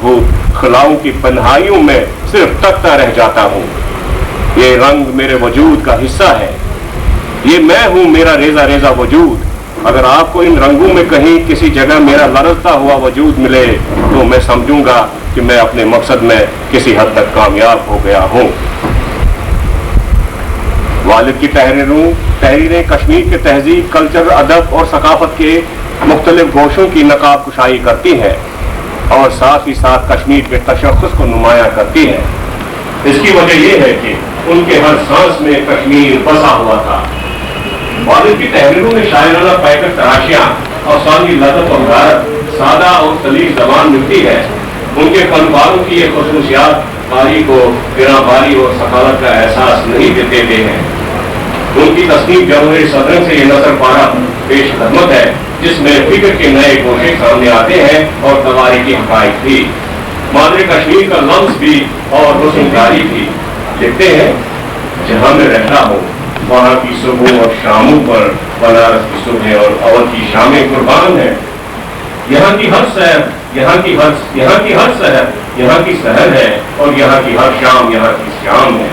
भूत खलाओं की तन्हाइयों में सिर्फ तकता रह जाता हूँ। ये रंग मेरे वजूद का हिस्सा है, ये मैं हूँ, मेरा रेजा रेजा वजूद। अगर आपको इन रंगों में कहीं किसी जगह मेरा लरजता हुआ वजूद मिले तो मैं समझूंगा कि मैं अपने मकसद में किसी हद तक कामयाब हो गया हूँ। वालिद की तहरीरें कश्मीर के तहजीब, कल्चर, अदब और सकाफत के मुख्तलिफ गोशों की नकाब कुशाई करती है और साथ ही साथ कश्मीर के तशख्खुस को नुमायां करती है। इसकी वजह यह है कि उनके हर सांस में कश्मीर बसा हुआ था। वालिद की तहरीरों में शायराना पैकर तराशियां और सानी लज़्ज़त और गारत, सादा और सलीस ज़बान मिलती है। उनके फनकारों की ये खसूसियात कारी को गिराबारी और सखावत का एहसास नहीं देते हैं। उनकी तस्नीफ जमहूरी सदर से ये नजर पारा पेश खदमत है जिसमें फिक्र के नए गोशे सामने आते हैं और तवारी की हकायत भी, मादरे कश्मीर का लफ्ज़ भी और हुस्नकारी भी। लिखते हैं, जहाँ मैं रहता हूँ वहाँ की सुबह और शामों पर बनारस की सुबह और अवध की शामें कुर्बान है। यहाँ की हर शहर, यहाँ की हर शहर, यहाँ की शहर है और यहाँ की हर शाम यहाँ की शाम है।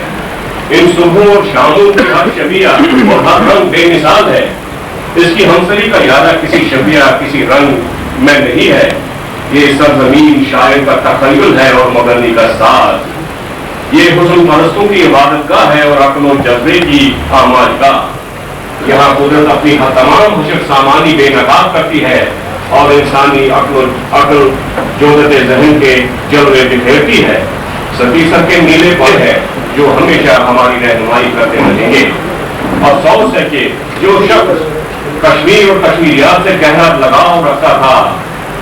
इन सुबह और शामों की हर शबिया और हर रंग बेमिसाल है। इसकी हमसरी का इरादा किसी शबिया, किसी रंग में नहीं है। ये सरजमीन शायर का तखय्युल है और मगरनी का साज। ये हुस्न परस्तों की इबादतगाह है और अक्ल और जज्बे की आमाजगाह। यहाँ कुदरत अपनी तमाम हुस्न सामानी बेनकाब करती है और इंसानी अक्ल जोदत ज़हन के जलवे बिखेरती है। सती सर के नीले पल है जो हमेशा हमारी रहनुमाई करते रहेंगे। अफसोस है कि जो शख्स कश्मीर और कश्मीरियात से गहरा लगाव रखता था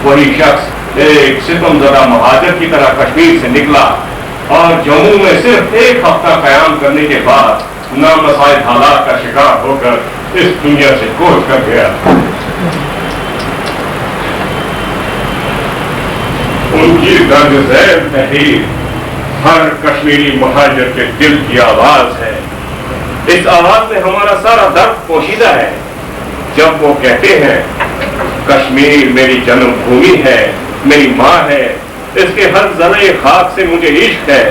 वही शख्स एक सितमज़दा महाजर की तरह कश्मीर से निकला और जम्मू में सिर्फ एक हफ्ता कयाम करने के बाद नामसाइद हालात का शिकार होकर इस दुनिया से कूच कर गया। उनकी दर्द ज़ैल तहरीर हर कश्मीरी महाजर के दिल की आवाज है। इस आवाज में हमारा सारा दर्द पोशीदा है। जब वो कहते हैं, कश्मीर मेरी जन्मभूमि है, मेरी माँ है, इसके हर ज़रे खाक से मुझे इश्क है,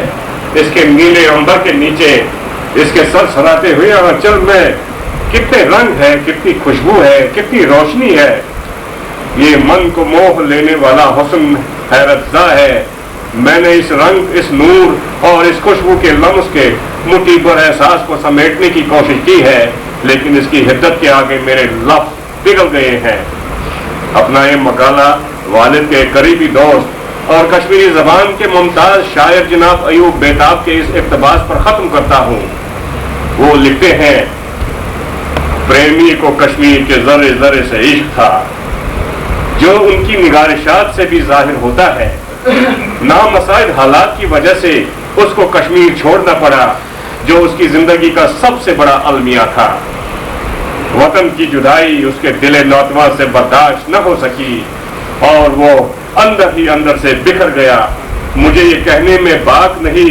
इसके नीले अंबर के नीचे, इसके सर सराते हुए आंचल में कितने रंग है, कितनी खुशबू है, कितनी रोशनी है। ये मन को मोह लेने वाला हुस्न हैरतज़ा है। मैंने इस रंग, इस नूर और इस खुशबू के लम्स के मुट्ठी पर एहसास को समेटने की कोशिश की है, लेकिन इसकी हिद्दत के आगे मेरे लफ्ज़ पिघल गए हैं। अपना ये मकाला वालिद के करीबी दोस्त और कश्मीरी ज़बान के मुमताज़ शायर जनाब अयूब बेताब के इस इक़्तिबास पर ख़त्म करता हूँ। वो लिखते हैं, प्रेमी को कश्मीर के ज़रे ज़रे से इश्क था, जो उनकी निगारिशात से भी ज़ाहिर होता है। नामसाइद हालात की वजह से उसको कश्मीर छोड़ना पड़ा, जो उसकी जिंदगी का सबसे बड़ा अलमिया था। वतन की जुदाई उसके दिले नौतवा से बर्दाश्त न हो सकी और वो अंदर ही अंदर से बिखर गया। मुझे ये कहने में बात नहीं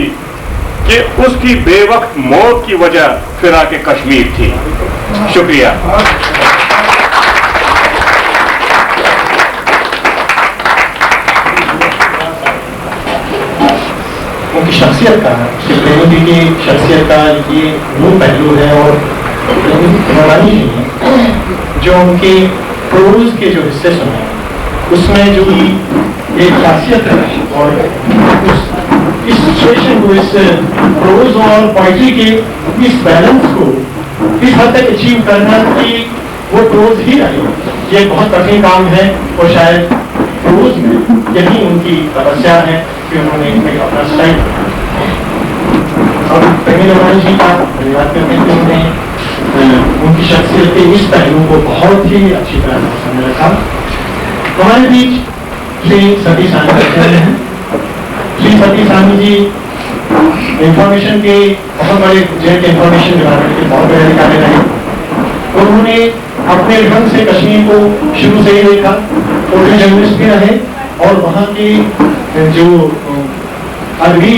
कि उसकी बेवक्त मौत की वजह फिराके कश्मीर थी। शुक्रिया। उनकी शख्सियत का, प्रेमवती की शख्सियत का ये वो पहलू है और नौरानी है जो उनके प्रोज के जो हिस्से सुने उसमें जो एक खासियत है और इस सिचुएशन को, इस प्रोज और पोइट्री के इस बैलेंस को इस हद तक अचीव करना कि वो प्रोज ही रहे, ये बहुत कठिन काम है और शायद प्रोज में यही उनकी तपस्या है कि उन्होंने अपना स्टाइल। अब पहले नौरानी जी का धन्यवाद करते हैं, उन्होंने उनकी शख्सियत के इस पहलू को बहुत ही अच्छी तरह से समझ रखा। हमारे बीच श्री सती सानी बैठे हैं। श्री सती सानी जी इंफॉर्मेशन के बहुत बड़े जेट इंफॉर्मेशन डिपार्टमेंट के बहुत बड़े अधिकारी रहे। तो उन्होंने अपने ढंग से कश्मीर को शुरू से ही देखा, फोटो जर्नलिस्ट भी रहे और वहाँ के जो अदबी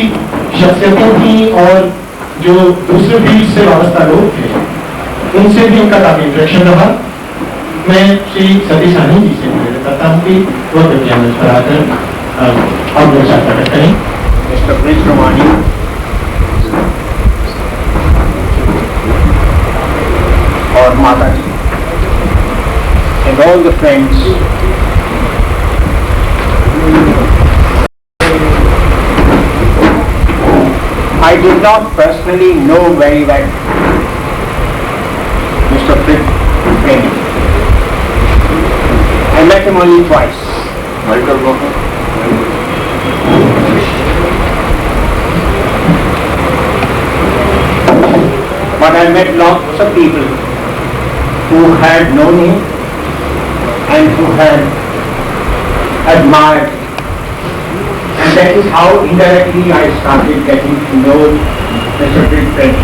शख्सियतें थी और जो दूसरे फील्ड से वाबस्ता लोग थे उनसे भी उनका काफी इंटरेक्शन रहा। मैं श्री सती सानी जी से निवेदन करता हूँ कि वो दुनिया में पर आकर اور میرے ساتھ مدد کریں. Mr. Prince Romani, or Mataji, and all the friends. I did not personally know very well Mr. Prince. I met him only twice. But I met lots of people who had known him and who had admired him. And that is how indirectly I started getting to know Mr. Prince.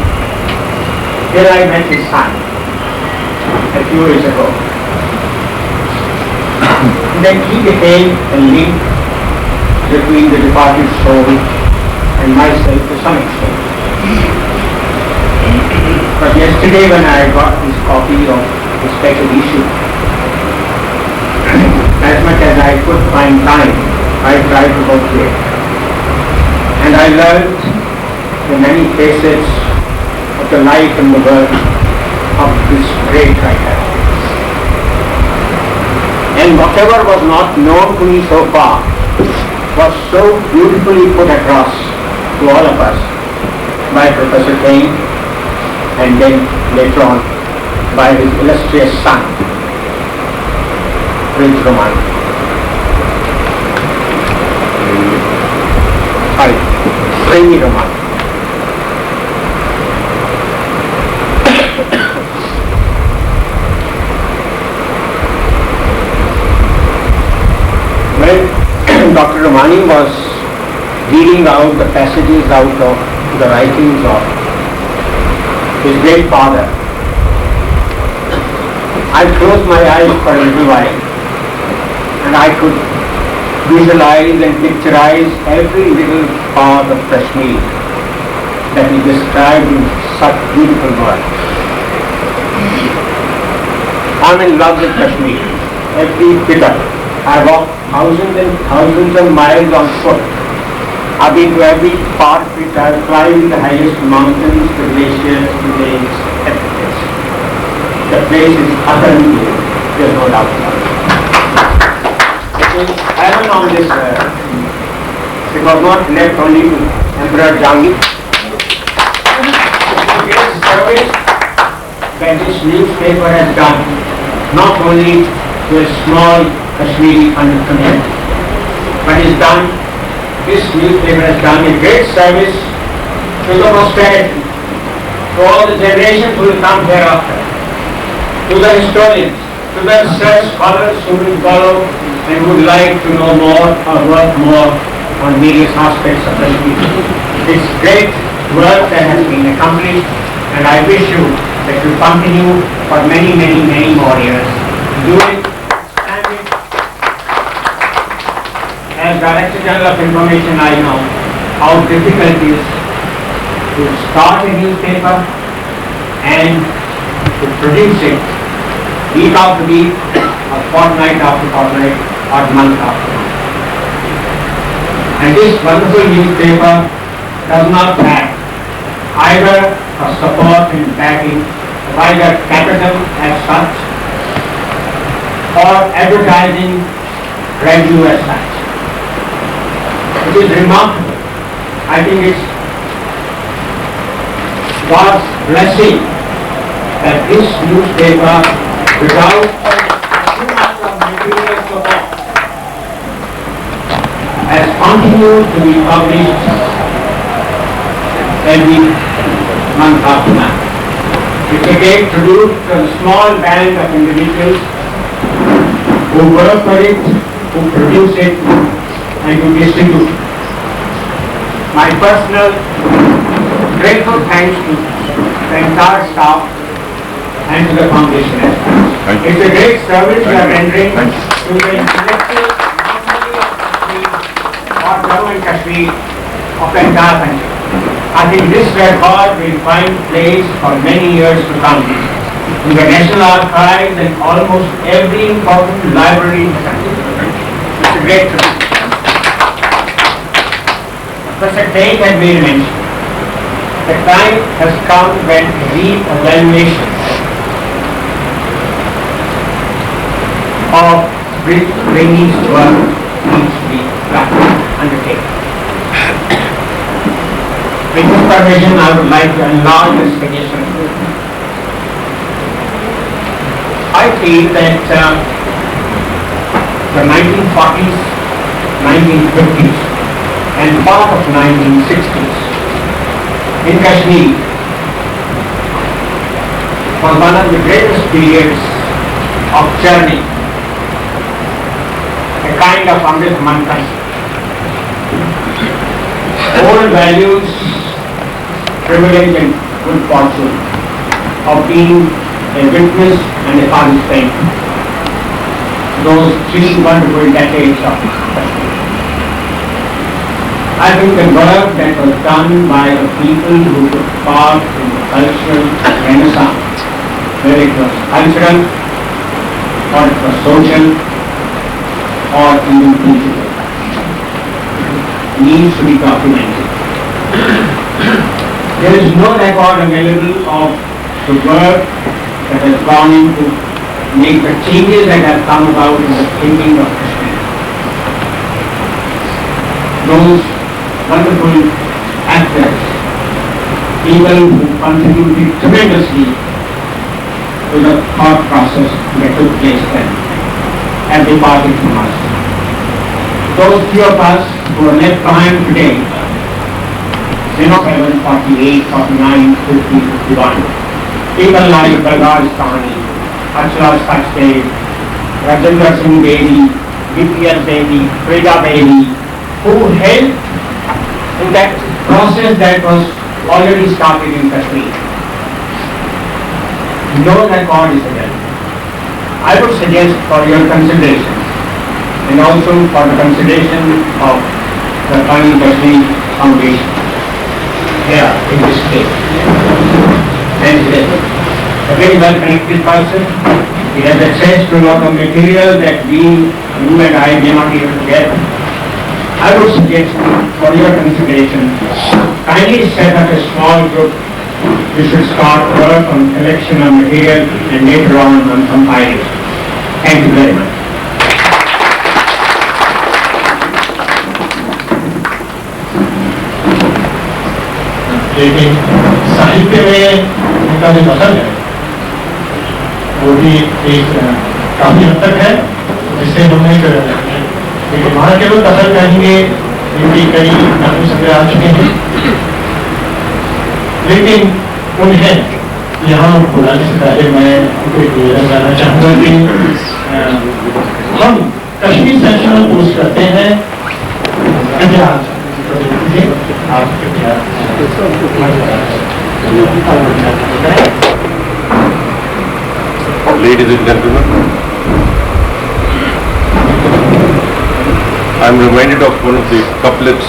Here I met his son a few years ago. Then he became a link between the departed soul and myself to some extent. But yesterday when I got this copy of the special issue, as much as I could find time, I tried to go through it. And I learned the many facets of the life and the work of this great writer. And whatever was not known to me so far was so beautifully put across to all of us by Professor Kane, and then later on by his illustrious son, Prince Romani. Premi Romani. When Dr. Romani was reading out the passages out of the writings of his great father, I closed my eyes for a little while and I could visualize and picturize every little part of Kashmir that he described in such beautiful words. I'm in love with Kashmir, every bit of it. I walked thousands and thousands of miles on foot. I've been to every part of it. I've climbed the highest mountains, the glaciers, the lakes, everything. The place is utterly beautiful. There's no doubt about it. It is heaven on this earth. It was not left only to Emperor Jahangir. It's a great service that this newspaper has done, not only to a small Kashmiri undercommunity, but this newspaper has done a great service to the posterity, to all the generations who will come hereafter, to the historians, to the research scholars who will follow and would like to know more or work more on various aspects of Kashmir. It's great work that has been accomplished, and I wish you that you continue for many, many, many more years. Do it. As Director General of Information, I know how difficult it is to start a newspaper and to produce it week after week, or fortnight after fortnight, or month after month. And this wonderful newspaper does not lack either for support and backing, either capital as such, or advertising revenue as such. It is remarkable. I think it's God's blessing that this newspaper, without too much of material support, has continued to be published every month after month. It's a great tribute to a small band of individuals who work for it, who produce it, and to distribute. My personal grateful thanks to the entire staff and to the foundation as well. It's a great service you are rendering to the intellectual economy of Kashmir or Jammu and Kashmir of the entire country. I think this record will find place for many years to come in the National Archives and almost every important library in the country. It's a great tribute. Professor Craig had made mention, the time has come when re-evaluation of trainees work needs to be undertaken. With this permission, I would like to enlarge this suggestion. I feel that the 1940s, 1950s and part of 1960s in Kashmir was one of the greatest periods of journey, a kind of Amrit Manthan. Old values, privilege and good fortune of being a witness and a participant. Those 3 wonderful decades of Kashmir. I think the work that was done by the people who took part in the cultural renaissance, whether it was cultural, or it was social, or even political, needs to be documented. There is no record available of the work that has gone into make the changes that have come about in the thinking of Kashmir. Those wonderful actors, people who contributed tremendously to the thought process that took place then, have departed from us. Those few of us who are left behind today, 07, 48, 49, 50, 51, people like Balraj Sahni, Achla Sachdev, Rajendra Singh Bedi, BPS Bedi, Freda Bedi, who helped in that process that was already started in Kashmir. No record is available. I would suggest for your consideration and also for the consideration of the Pani Kashmir Foundation here in this case. And a very well connected person. He has access to a lot of material that you and I may not be able to get. I would suggest for your consideration, kindly set up a small group. You should start work on collection of material and later on compiling. Thank you very much. लेकिन साहित्य में उनका जो दखल है वो भी एक काफी हद तक है, जिससे हमने लेकिन वहाँ के लोग दखल करेंगे, इनकी कई नामी संग्रह आ चुके हैं, लेकिन उन्हें यहाँ बुलाने से पहले मैं उनको एक निवेदन करना चाहूँगा कि हम कश्मीर सेशनल पोस्ट करते हैं। Ladies and gentlemen, I am reminded of one of the couplets.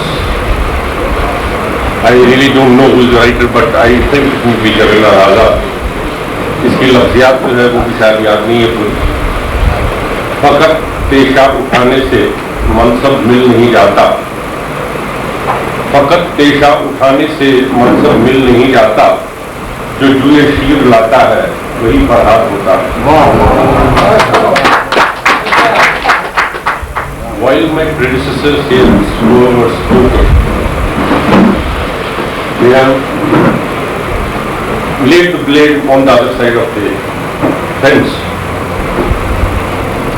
I really don't know who is the writer, but I think it will be Javela Raza. इसकी लफ्ज़ियात जो है वो भी शायद याद नहीं है पूरी। फकत पेशा उठाने से मनसब मिल नहीं जाता, फकत पेशा उठाने से मनसब मिल नहीं जाता, जो जुए शीर लाता है वही फरहाद होता है। While my predecessors here were spoken, they have laid the blame on the other side of the fence.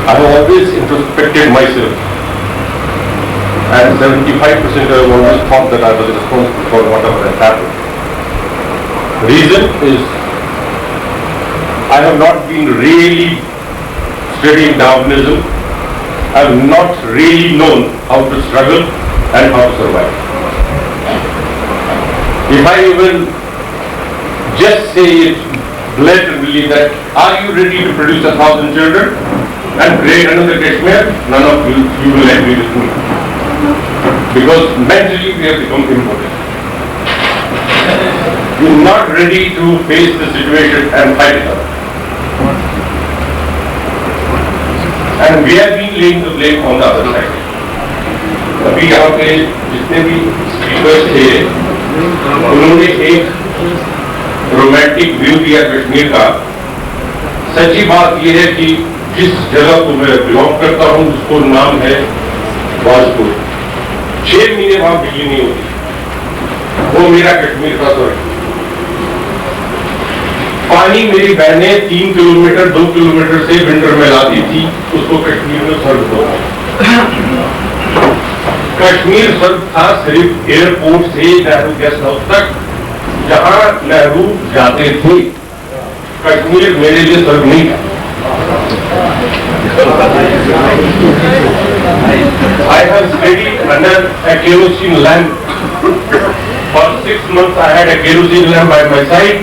I have always introspected myself, and 75% I have always thought that I was responsible for whatever has happened. The reason is I have not been really studying Darwinism. I have not really known how to struggle and how to survive. If I even just say it blatantly that, are you ready to produce 1,000 children and create another Kashmir? None of you will agree with me. Because mentally we have become impotent. We are not ready to face the situation and fight it out. And we have been laying the blame on the other side. ابھی یہاں پہ جتنے بھی speakers تھے انہوں نے ایک romantic view دیا کشمیر کا. سچی بات یہ ہے کہ جس جگہ کو میں بلانگ کرتا ہوں جس کو نام ہے واجپور, 6 مہینے وہاں بجلی نہیں ہوتی. وہ میرا کشمیر کا سر. پانی میری بہنیں 3 کلومیٹر 2 کلومیٹر سے ونٹر میں لاتی تھی, اس کو کشمیر میں سرد ہوتا. کشمیر سرد تھا صرف ایئرپورٹ سے نہرو گیسٹ ہاؤس تک جہاں نہرو جاتے تھے. کشمیر میرے لیے سرد نہیں تھا. I have studied under a kerosene lamp. For 6 months I had a kerosene lamp by my side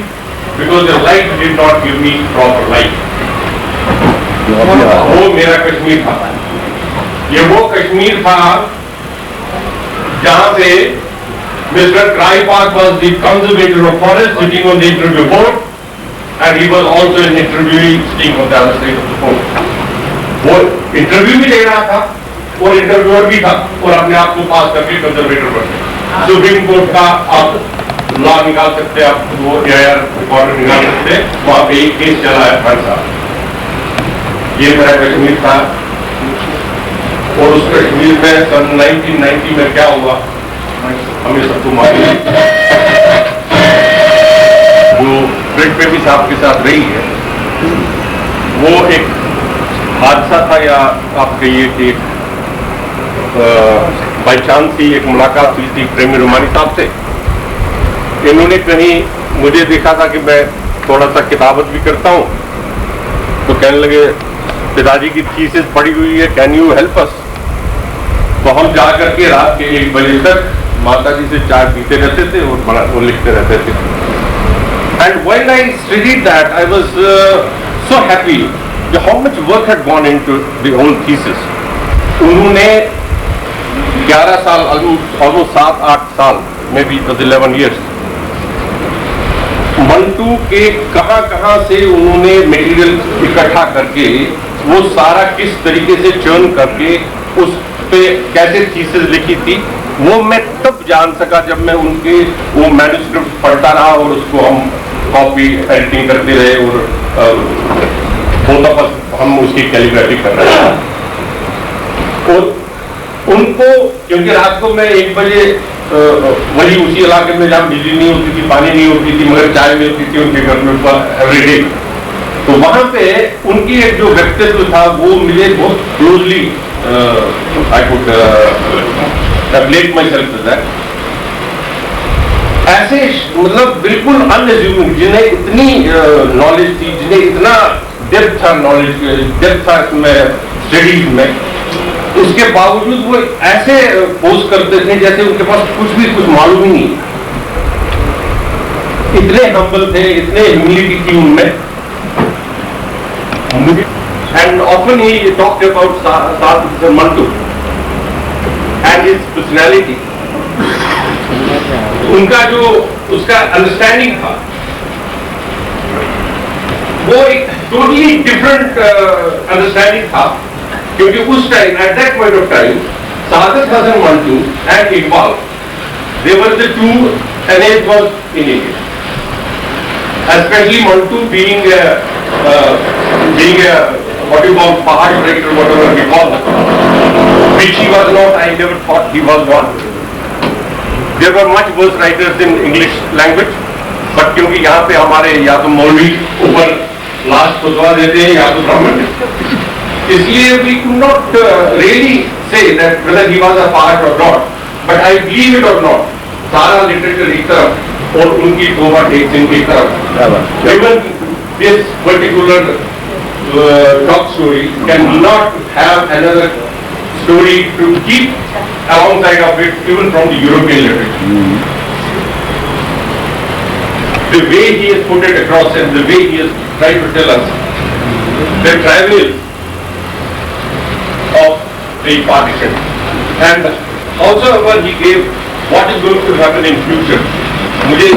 because the light did not give me proper light. وہ میرا کشمیر تھا. یہ وہ کشمیر تھا جہاں پہ Mr. Kraipak was the conservator of forest sitting on the interview board and he was also an interviewee sitting on the other side of the board. وہ interview بھی لے رہا تھا اور انٹرویور بھی تھا اور اپنے آپ کو پاس کر کے کنزرویٹر بنے. سپریم کورٹ کا آپ لا نکال سکتے, آپ وہ ریکارڈر نکال سکتے. وہاں پہ ایک کیس چلا ہے 5 سال. یہ میرا کشمیر تھا. اور اس کشمیر میں سن 1990 میں کیا ہوا ہمیں سب کو معلوم ہے. جو بریڈ پہ بھی صاحب کے ساتھ رہی ہے وہ ایک حادثہ تھا یا آپ کہیے کہ بائی چانس ہی ایک ملاقات ہوئی تھی پریمی رومانی صاحب سے. انہوں نے کہیں مجھے دیکھا تھا کہ میں تھوڑا سا کتابت بھی کرتا ہوں تو کہنے لگے پتا جی کی تھیسس پڑی ہوئی ہے, کین یو ہیلپ اس. تو ہم جا کر کے رات کے 1 بجے تک ماتا جی سے چائے پیتے رہتے تھے اور لکھتے رہتے تھے. And when I studied that I was so happy how much work had gone into the whole thesis. انہوں نے 11 سال almost 7-8 سال maybe it was 11 years Manto کے کہاں کہاں سے انہوں نے میٹیریل اکٹھا کر کے وہ سارا کس طریقے سے چرن کر کے اس پہ کیسے تھیسس لکھی تھی وہ میں تب جان سکا جب میں ان کے وہ مینوسکرپٹ پڑھتا رہا اور اس کو ہم کاپی ایڈیٹنگ کرتے رہے اور وہ دفعہ ہم اس کی کیلیگرافی کر رہے ہیں. اور ان کو کیونکہ رات کو میں 1 بجے وہی اسی علاقے میں جہاں بجلی نہیں ہوتی تھی, پانی نہیں ہوتی تھی, مگر چائے ملتی تھی ان کے گھر میں ایوری ڈے, تو وہاں پہ ان کی ایک جو ویکتتو تھا وہ مجھے بہت closely I could relate myself to that. ایسے مطلب بالکل انزیومنگ جنہیں اتنی نالج تھی, جنہیں اتنا ڈیپتھ تھا نالج, ڈیپتھ تھا اس میں اسٹڈیز میں, اس کے باوجود وہ ایسے پوز کرتے تھے جیسے ان کے پاس کچھ معلوم ہی نہیں. اتنے ہمبل تھے, اتنے ہیوملٹی تھی ان میں. And often he talked about Saadat Manto and his personality. ان کا جو اس کا انڈرسٹینڈنگ تھا وہ ایک ٹوٹلی ڈفرنٹ انڈرسٹینڈنگ تھا, کیونکہ اس time at that point of time Saadat Hasan Manto and Iqbal they were the two NH was in India, especially Mantu being what you call Pahad writer, whatever we call them, which he was not. I never thought he was one. There were much worse writers in English language, but کیونکہ یہاں پہ ہمارے یا تو مولوی اوپر last فتوا دیتے ہیں یا تو برہمن, اس لیے we could not really say that whether he was a Pahad or not, but I believe it or not, سارا لٹریچر ایک طرف اور ان کی دو بار ایک دن کی طرف. Even this particular talk story cannot have another story to keep alongside of it, even from the European literature. The way he has put it across and the way he has tried to tell us the travails of the partition, and also when he gave what is going to happen in future. مجھے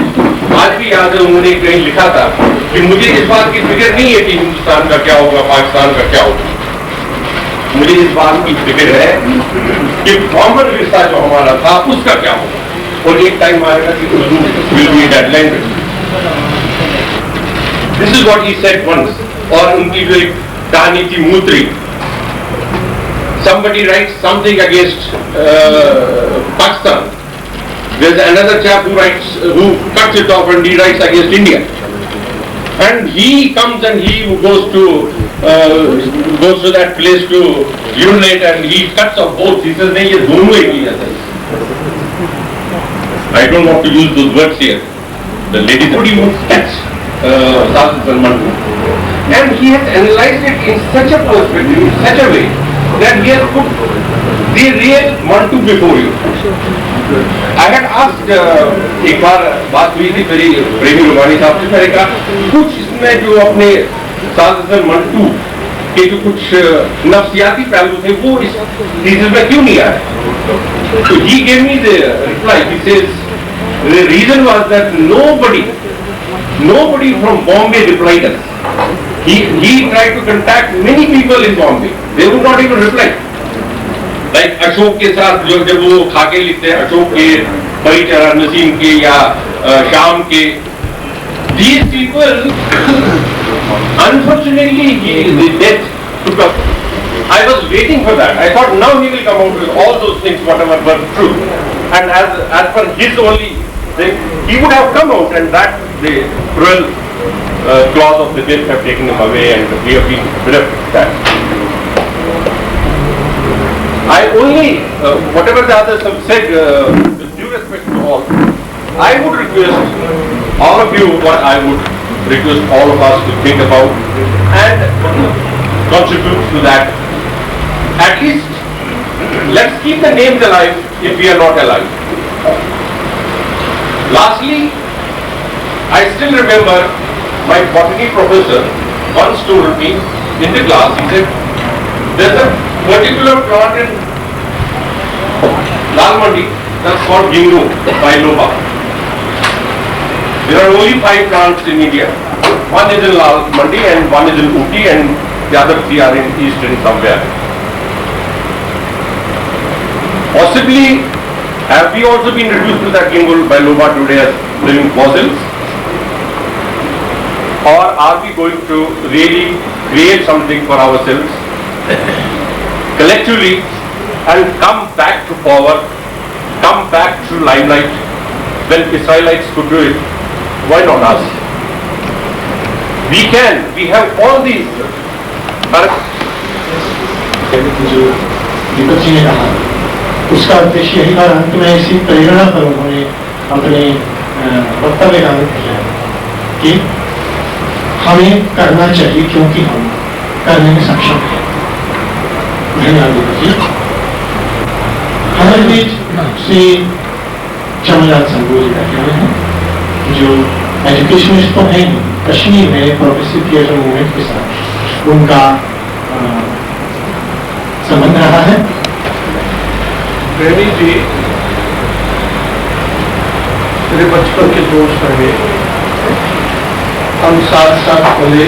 آج بھی یاد ہے انہوں نے کہیں لکھا تھا کہ مجھے اس بات کی فکر نہیں ہے کہ ہندوستان کا کیا ہوگا, پاکستان کا کیا ہوگا. مجھے اس بات کی فکر ہے کہ فارمر ورثہ جو ہمارا تھا اس کا کیا ہوگا. اور ایک ٹائم آئے گا کہ Urdu will be that language. This is what he said once. اور ان کی جو ایک کہانی تھی موتری, somebody writes something against Pakistan. There's another chap who cuts it off and he writes against India. And he comes and he goes to that place to urinate and he cuts off both. He says, "नहीं, ये दोनों एक ही है." I don't want to use those words here. The lady pretty much catch Saad Salman. And he has analyzed it in such a perspective, in such a way that he has put the real Mantu before you. I had asked ایک بار بات ہوئی تھی میری پریمی رومانی صاحب سے, میں نے کہا کچھ اس میں جو اپنے سعد حسن منٹو کے جو کچھ نفسیاتی پہلو تھے وہ اس تھیسس میں کیوں نہیں آئے. تو he gave me the reply. He says the reason was that nobody from Bombay replied us. He tried to contact many people in Bombay. They would not even reply. Like Ashok کے ساتھ جب وہ خاکے لکھتے ہیں, اشوک کے, پری چرا نسیم کے یا شام کے, these people unfortunately the death took up. I was waiting for that. I thought now he will come out with all those things whatever were true, and as per his only thing he would have come out, and that the cruel clause of the death have taken him away and we have been bereft of that. I only, whatever the others have said, with due respect to all, I would request all of you, what I would request all of us to think about and contribute to that. At least, let's keep the names alive if we are not alive. Lastly, I still remember my botany professor once told me in the class, he said, there's a particular plant in Lal Mandi that's called Gingu biloba. There are only 5 plants in India. One is in Lal Mandi and one is in Ooty and the other 3 are in eastern somewhere. Possibly, have we also been reduced to that Gingu biloba today as living fossils? Or are we going to really create something for ourselves collectively and come back to power, come back to limelight? When Israelites could do it, why not us? We can, we have all these. جو दीपक जी ने कहा उसका उद्देश्य यही था. अंत में इसी प्रेरणा पर उन्होंने अपने वक्तव्य का अंत किया कि हमें करना चाहिए क्योंकि हम करने में सक्षम हैं. धन्यवाद दीपक जी. हमारे बीच श्री चमनलाल संधू जी बैठे हुए हैं जो एजुकेशनिस्ट तो हैं, कश्मीर में प्रोग्रेसिव थिएटर मूवमेंट के साथ उनका संबंध रहा है. प्रेमी जी मेरे बचपन के दोस्त रहे, हम साथ साथ पले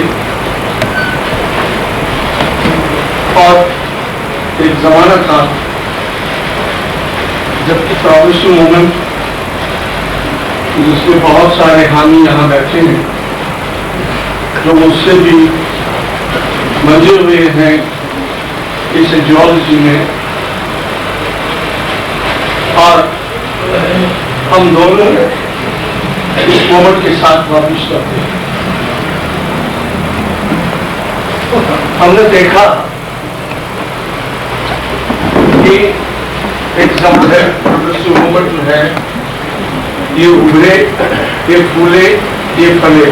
और एक जमाना था जबकि प्रोग्रेसिव मूवमेंट जिसमें बहुत सारे हामी यहाँ बैठे हैं जो मुझसे भी मंजे हुए हैं इस जियोलॉजी में, और हम दोनों इस मूवमेंट के साथ वापिस करते हैं. हमने देखा कि एक जमाना है प्रोग्रेसिव मूवमेंट जो है ये उभरे, ये फूले, ये फले.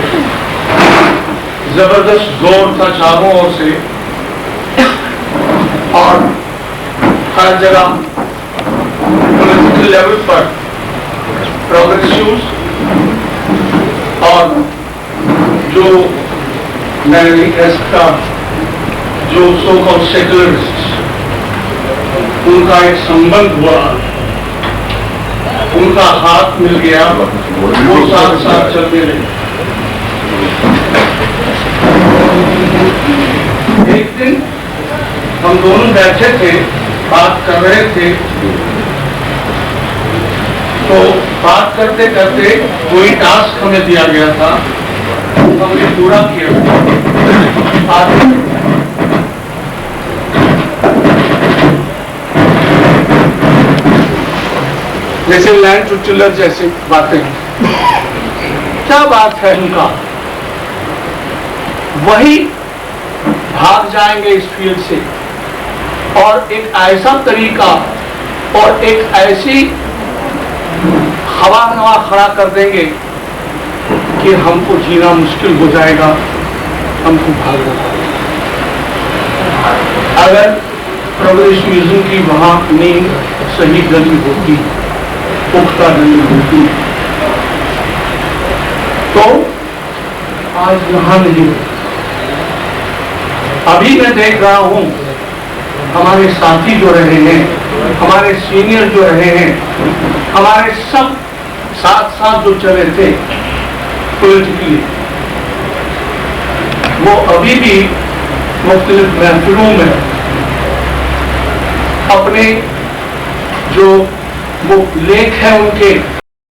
जबरदस्त जोर था चारों ओर से और हर जगह पॉलिटिकल लेवल पर प्रोग्रेसिव्स और जो मैं नहीं कह सकता जो सो कॉल्ड सेकुलरिस्ट उनका एक संबंध हुआ, उनका हाथ मिल गया, वो साथ साथ चलते रहे. एक दिन हम दोनों बैठे थे, बात कर रहे थे, तो बात करते करते कोई टास्क हमें दिया गया था, हमने पूरा किया। जैसे लैंड टू टिलर जैसी बातें, क्या बात है उनका, वही भाग जाएंगे इस फील्ड से और एक ऐसा तरीका और एक ऐसी हवा नवा खड़ा कर देंगे कि हमको जीना मुश्किल हो जाएगा, हमको भागना पड़ेगा। अगर प्रोग्रेसिविज्म की वहां नींव सही गली होती, पुख्ता गली होती, तो आज यहां नहीं होती। अभी मैं देख रहा हूं हमारे साथी जो रहे हैं, हमारे सीनियर जो रहे हैं, हमारे सब साथ साथ जो चले थे पॉलिटिकली, वो अभी भी मुख्तलिफ महफिलों में अपने जो वो लेख है उनके